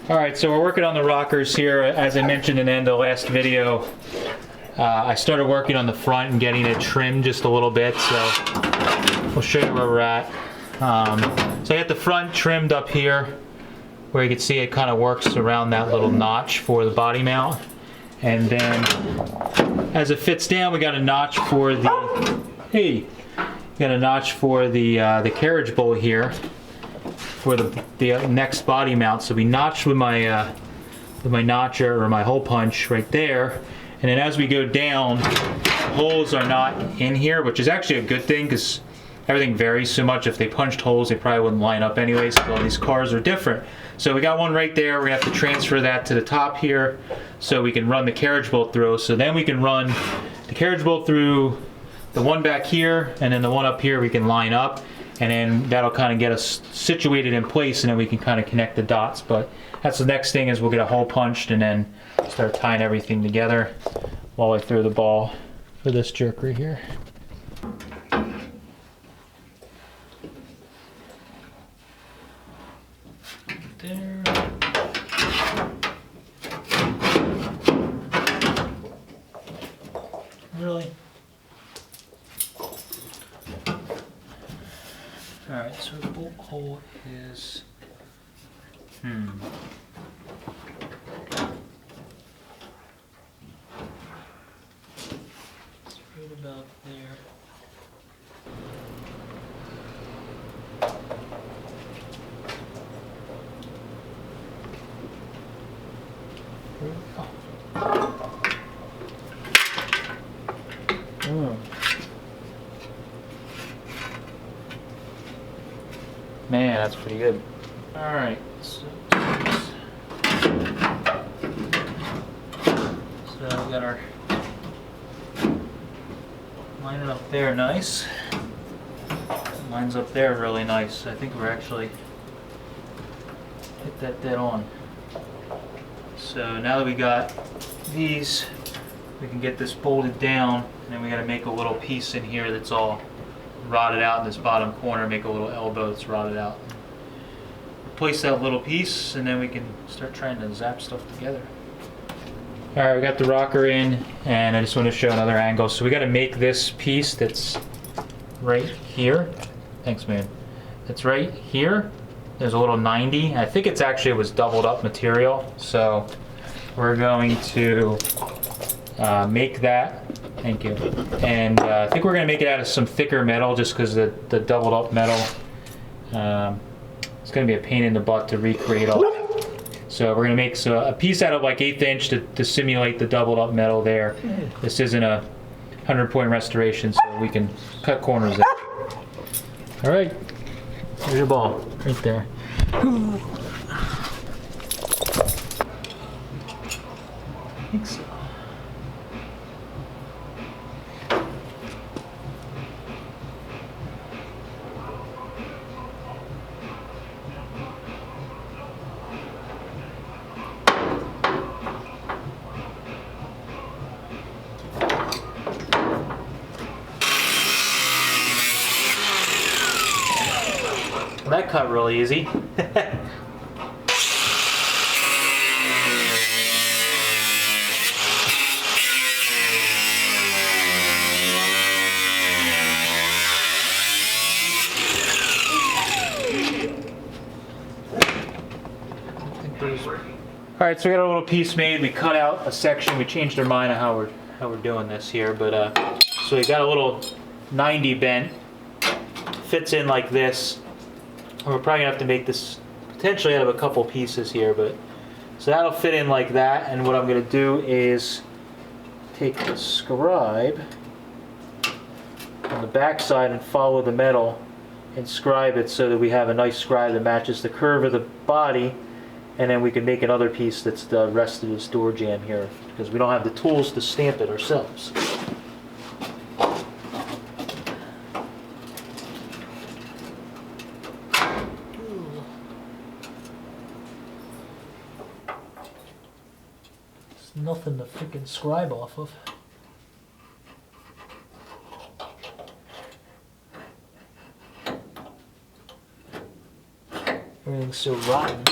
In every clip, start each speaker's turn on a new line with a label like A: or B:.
A: Alright, so we're working on the rockers here. As I mentioned in the end of the last video, I started working on the front and getting it trimmed just a little bit, so we'll show you where we're at. So I got the front trimmed up here, where you can see it kind of works around that little notch for the body mount. And then as it fits down, we got a notch for the, carriage bowl here for the next body mount. So we notched with my notcher or my hole punch right there. And then as we go down, holes are not in here, which is actually a good thing because everything varies so much. If they punched holes, they probably wouldn't line up anyways. So all these cars are different. So we got one right there. We have to transfer that to the top here so we can run the carriage bolt through. So then we can run the carriage bolt through the one back here, and then the one up here we can line up. And then that'll kind of get us situated in place, and then we can kind of connect the dots. But that's the next thing, is we'll get a hole punched and then start tying everything together while I throw the ball for this jerk right here. There. Really? Alright, so the bolt hole is, it's right about there. There we go. Man, that's pretty good. Alright, so we got our line it up there nice. Mine's up there really nice. I think we're actually hit that dead on. So now that we got these, we can get this bolted down, and then we got to make a little piece in here that's all rotted out in this bottom corner, make a little elbow that's rotted out. Replace that little piece, and then we can start trying to zap stuff together. Alright, we got the rocker in, and I just want to show another angle. So we got to make this piece that's right here. Thanks, man. That's right here. There's a little 90. I think it's actually, it was doubled up material. So we're going to make that. Thank you. And I think we're going to make it out of some thicker metal, just because the doubled up metal, it's going to be a pain in the butt to recreate all that. So we're going to make a piece out of like 1/8 inch to simulate the doubled up metal there. This isn't a 100-point restoration, so we can cut corners there. All right, here's your ball, right there. I think so. That cut really easy. Alright, so we got a little piece made. We cut out a section. We changed our mind on how we're doing this here, but so we got a little 90 bent. Fits in like this. We're probably gonna have to make this potentially out of a couple pieces here, but so that'll fit in like that. And what I'm gonna do is take the scribe on the back side and follow the metal and scribe it so that we have a nice scribe that matches the curve of the body, and then we can make another piece that's the rest of this door jamb here, because we don't have the tools to stamp it ourselves. Nothing to freaking scribe off of. Everything's so rotten.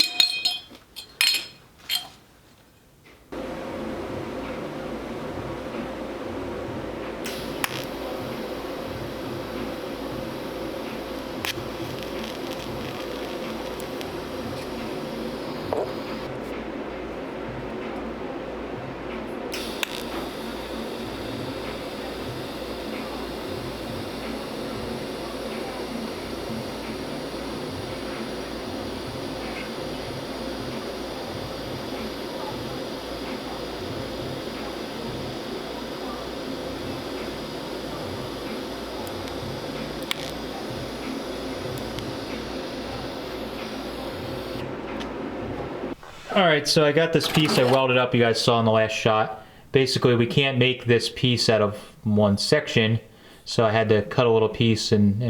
A: Alright, so I got this piece I welded up you guys saw in the last shot. Basically, we can't make this piece out of one section, so I had to cut a little piece and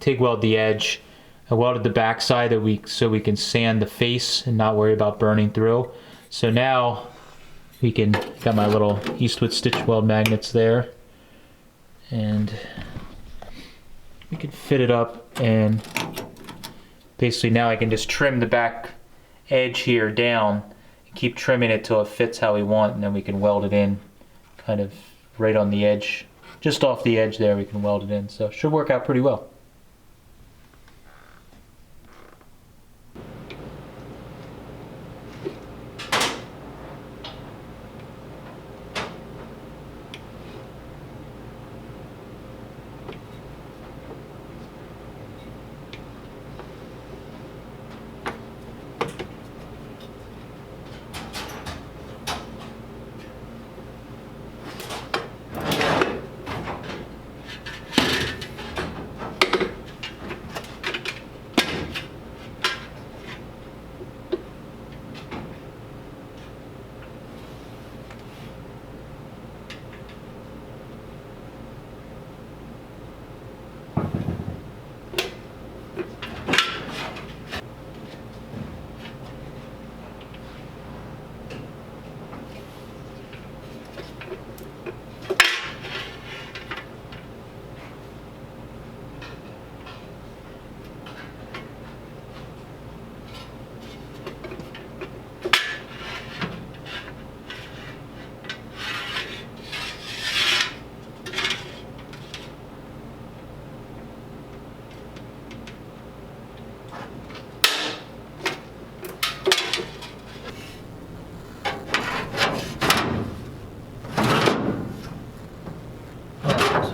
A: TIG weld the edge. I welded the back side so we can sand the face and not worry about burning through. So now we can, got my little Eastwood stitch weld magnets there, and we can fit it up, and basically now I can just trim the back edge here down and keep trimming it till it fits how we want, and then we can weld it in kind of right on the edge, just off the edge there we can weld it in, so it should work out pretty well.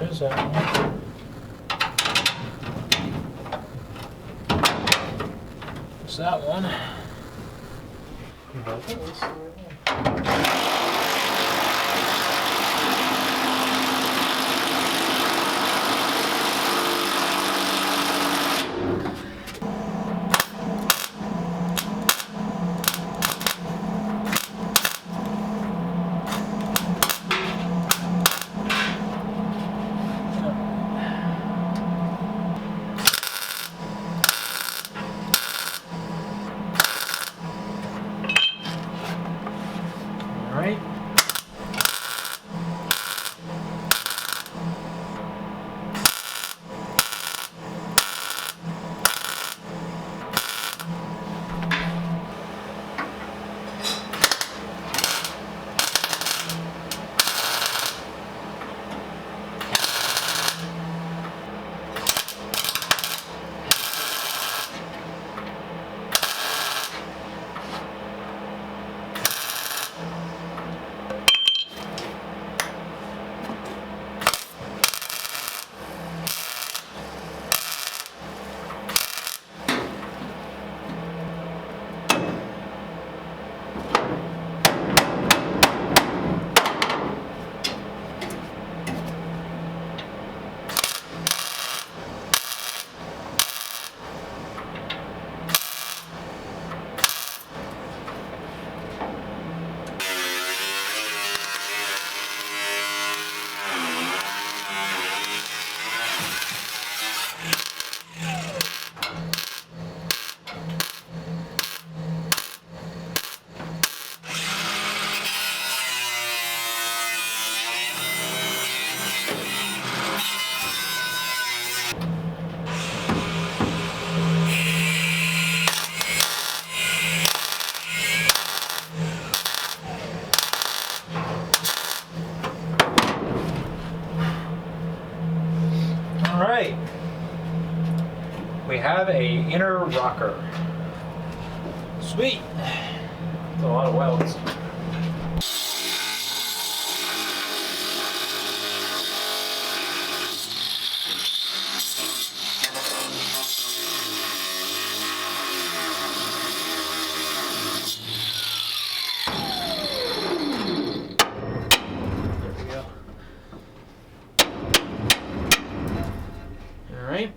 A: There's that one. There's that one. Alright. Alright, we have a inner rocker. Sweet. That's a lot of welds. Alright.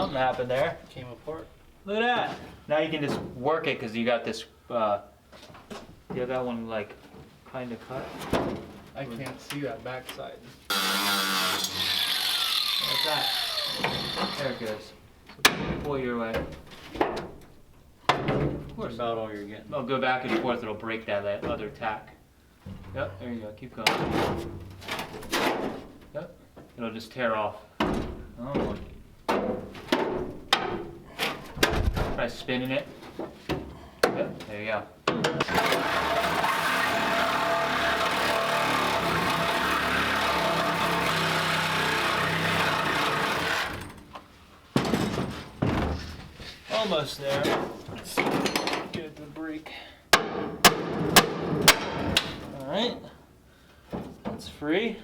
A: Something happened there.
B: Came apart.
A: Look at that. Now you can just work it because you got this, you got that one like kind of cut.
B: I can't see that backside.
A: Like that. There it goes. So pull your way. Of course.
B: About all you're getting.
A: I'll go back and forth, it'll break that other tack. Yep, there you go, keep going. Yep, it'll just tear off. Oh. Try spinning it. Yep, there you go. Almost there. Let's see. Get it to break. Alright. That's free.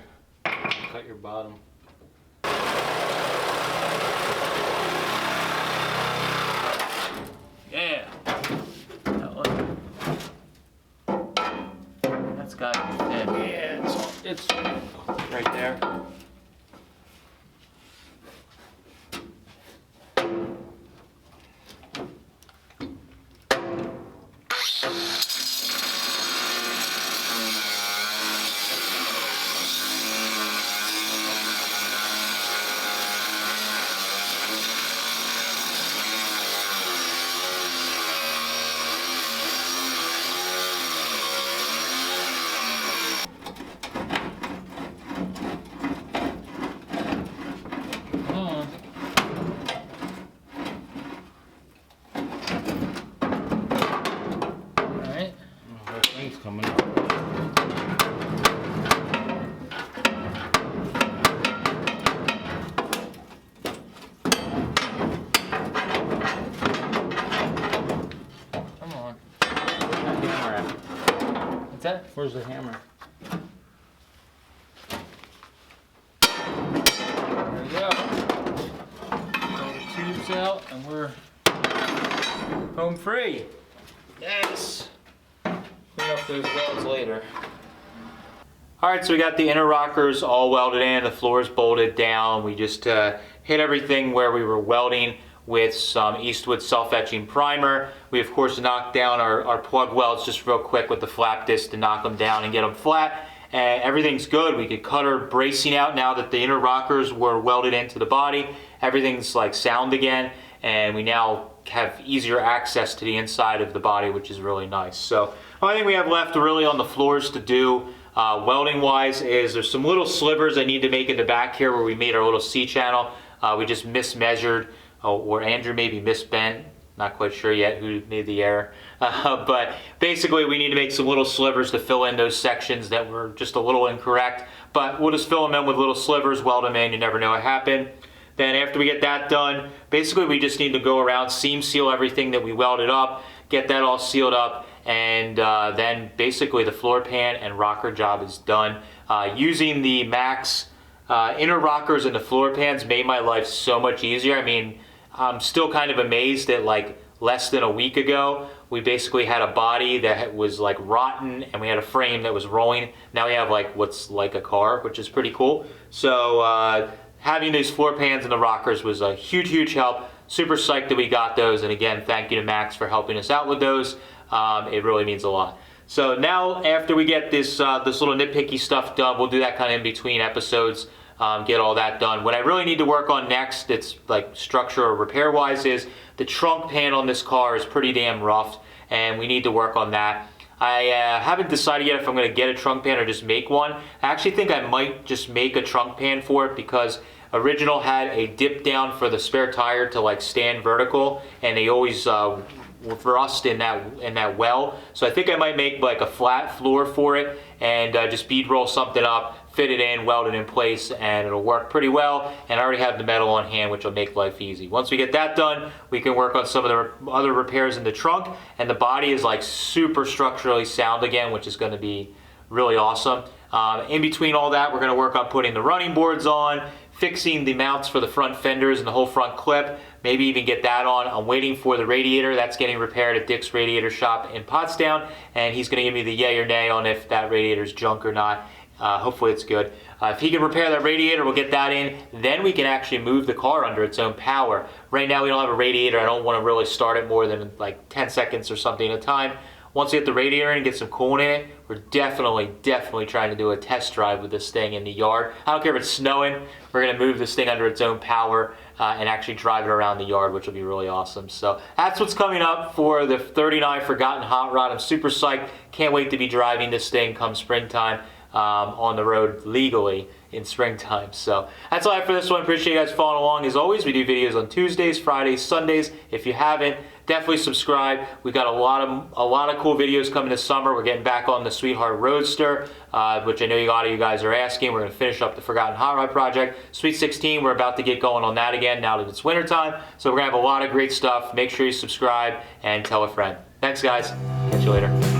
B: Cut your bottom.
A: Yeah. That one. That's got to be thin. Yeah, it's right there.
B: Coming up.
A: Come on.
B: Where's the hammer at?
A: What's that?
B: Where's the hammer?
A: There we go. Pull the tubes out and we're home free. Yes. Clean up those welds later. Alright, so we got the inner rockers all welded in, the floors bolted down. We just hit everything where we were welding with some Eastwood self-etching primer. We of course knocked down our plug welds just real quick with the flap disc to knock them down and get them flat. And everything's good. We could cut our bracing out now that the inner rockers were welded into the body. Everything's like sound again, and we now have easier access to the inside of the body, which is really nice. So the only thing we have left really on the floors to do welding wise is there's some little slivers I need to make in the back here where we made our little C-channel. We just mismeasured, or Andrew maybe misbent. Not quite sure yet who made the error. But basically we need to make some little slivers to fill in those sections that were just a little incorrect. But we'll just fill them in with little slivers, weld them in, you never know what happened. Then after we get that done, basically we just need to go around, seam seal everything that we welded up, get that all sealed up, and then basically the floor pan and rocker job is done. Using the Max inner rockers and the floor pans made my life so much easier. I mean, I'm still kind of amazed that like less than a week ago, we basically had a body that was like rotten and we had a frame that was rolling. Now we have like what's like a car, which is pretty cool. So having these floor pans and the rockers was a huge, huge help. Super psyched that we got those. And again, thank you to Max for helping us out with those. It really means a lot. So now after we get this this little nitpicky stuff done, we'll do that kind of in between episodes, get all that done. What I really need to work on next, it's like structure or repair wise, is the trunk pan on this car is pretty damn rough and we need to work on that. I haven't decided yet if I'm going to get a trunk pan or just make one. I actually think I might just make a trunk pan for it because original had a dip down for the spare tire to like stand vertical, and they always rust in that well. So I think I might make like a flat floor for it and just bead roll something up, fit it in, weld it in place, and it'll work pretty well. And I already have the metal on hand, which will make life easy. Once we get that done, we can work on some of the other repairs in the trunk, and the body is like super structurally sound again, which is going to be really awesome. In between all that, we're going to work on putting the running boards on, fixing the mounts for the front fenders and the whole front clip, maybe even get that on. I'm waiting for the radiator. That's getting repaired at Dick's Radiator Shop in Pottstown, and he's going to give me the yay or nay on if that radiator is junk or not. Hopefully it's good. If he can repair that radiator, we'll get that in. Then we can actually move the car under its own power. Right now we don't have a radiator. I don't want to really start it more than like 10 seconds or something at a time. Once we get the radiator in and get some coolant in it, we're definitely trying to do a test drive with this thing in the yard. I don't care if it's snowing. We're going to move this thing under its own power and actually drive it around the yard, which will be really awesome. So that's what's coming up for the 39 Forgotten Hot Rod. I'm super psyched. Can't wait to be driving this thing come springtime on the road legally in springtime. So that's all I have for this one. Appreciate you guys following along. As always, we do videos on Tuesdays, Fridays, Sundays. If you haven't, definitely subscribe. We got a lot of cool videos coming this summer. We're getting back on the Sweetheart Roadster, which I know a lot of you guys are asking. We're going to finish up the Forgotten Hot Rod project. Sweet 16, we're about to get going on that again now that it's wintertime. So we're going to have a lot of great stuff. Make sure you subscribe and tell a friend. Thanks, guys. Catch you later.